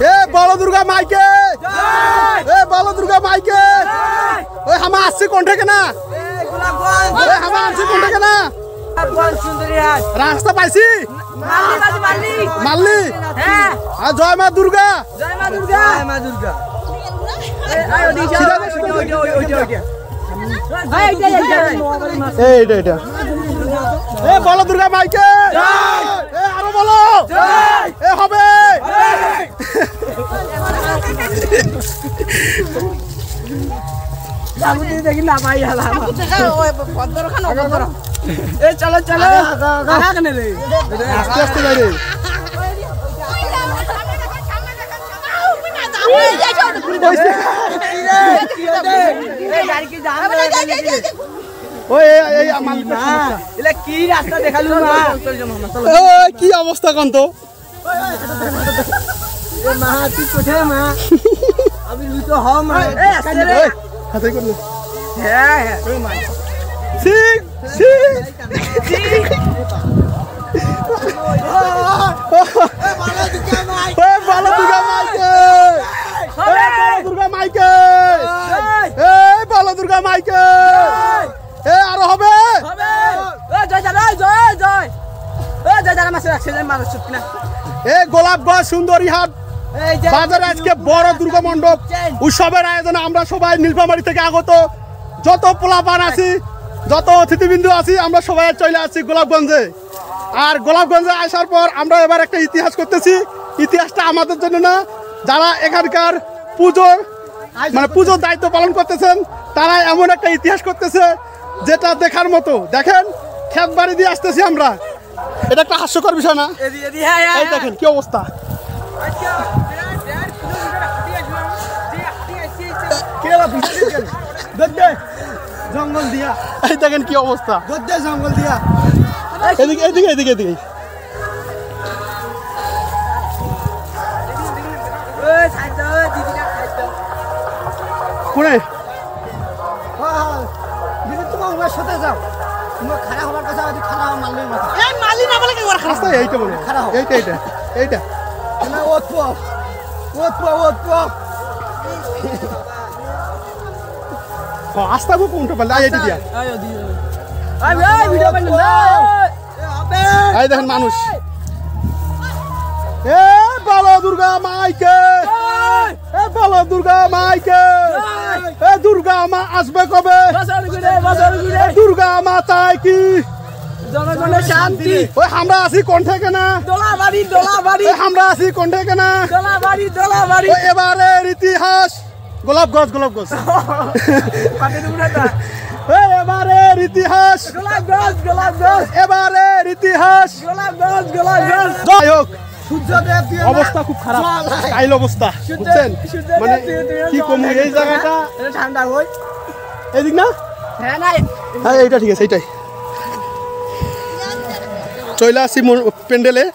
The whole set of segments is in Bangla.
এ বলো দুর্গা মাইকে এ বলো দুর্গা মাইকে ওই হামা আসছে কোন থেকে না এ হামা আসছে কোন থেকে না রাস্তা পাইছি মাল্লি আর জয় মা দুর্গা এইটা এ বলো দুর্গা মাইকে এ আরো বলো এ হবে দেখি না ভাই চলো চলো আস্তে আস্তে যাই রে কি অবস্থা কন্ত দুর্গা মাইকে বলো দুর্গা মাইকে এ আরো হবে এ গোলাপগঞ্জ সুন্দরীহাট বাজারে আজকে বড় দুর্গা মণ্ডপ উৎসবের আয়োজনে আমরা সবাই নীলফামারী থেকে আগত যত পোলাপান আছি যত অতিথিবৃন্দ আছি আমরা সবাই চলে আসছি গোলাপগঞ্জে। আর গোলাপগঞ্জে আসার পর আমরা এবার একটা ইতিহাস করতেছি। ইতিহাসটা আমাদের জন্য না, যারা এখানকার পুজোর দায়িত্ব পালন করতেছেন তারা এমন একটা ইতিহাস করতেছে যেটা দেখার মতো। দেখেন ক্ষেত বাড়ি দিয়ে আসতেছি আমরা, এটা একটা হাস্যকর বিষয় না? এই দেখেন কি অবস্থা, জঙ্গল দিয়া, এই দেখেন কি অবস্থা, জঙ্গল দিয়া, এদিকে এদিকে এদিকে এদিকে সাথে যাও, খারাপ হবার কথা খারাপ মারলে মারলি না বলে রাস্তা এইটা বলে এইটা এইটা এইটা আস্তা কোনটা পারলে এইটা দিয়া এই দেখেন মানুষ। এ বলো দুর্গা মাইকে, এ বলো দুর্গা মাইকে, এ দুর্গা মা আসবে কবে, দুর্গা মা চাই কি জনগণের শান্তি। ওই আমরা আছি কোন থেকে না, দোলাবাড়ি দোলাবাড়ি, আমরা আছি কোন থেকে না, দোলাবাড়ি দোলাবাড়ি। এবারের ইতিহাস গোলাপগঞ্জ গোলাপগঞ্জ, এবারের ইতিহাস গোলাপগঞ্জ গোলাপগঞ্জ, এবারের ইতিহাস গোলাপগঞ্জ গোলাপগঞ্জ। যাই হোক অবস্থা খুব খারাপ, কাইল অবস্থা বুঝছেন, মানে কি কম এই জায়গাটা ঠান্ডা হই এদিক না, হ্যাঁ এইটা ঠিক আছে, এইটাই চলে আসি প্যান্ডেলে।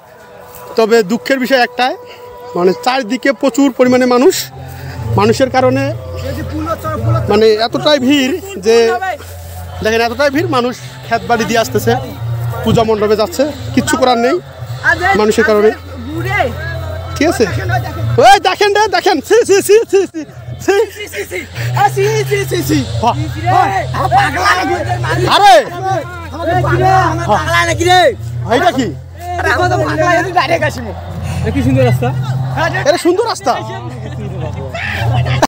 তবে দুঃখের বিষয় একটাই, মানে চারদিকে প্রচুর পরিমাণে মানুষের কারণে মানে এতটাই ভিড় যে দেখেন এতটাই ভিড়, মানুষ ক্ষেত বাড়ি দিয়ে আসতেছে, পূজা মণ্ডপে যাচ্ছে, কিচ্ছু করার নেই মানুষের কারণে। ঠিক আছে ওই দেখেন রে দেখেন, আরে এইটা কি কি সুন্দর রাস্তা, এটা সুন্দর রাস্তা,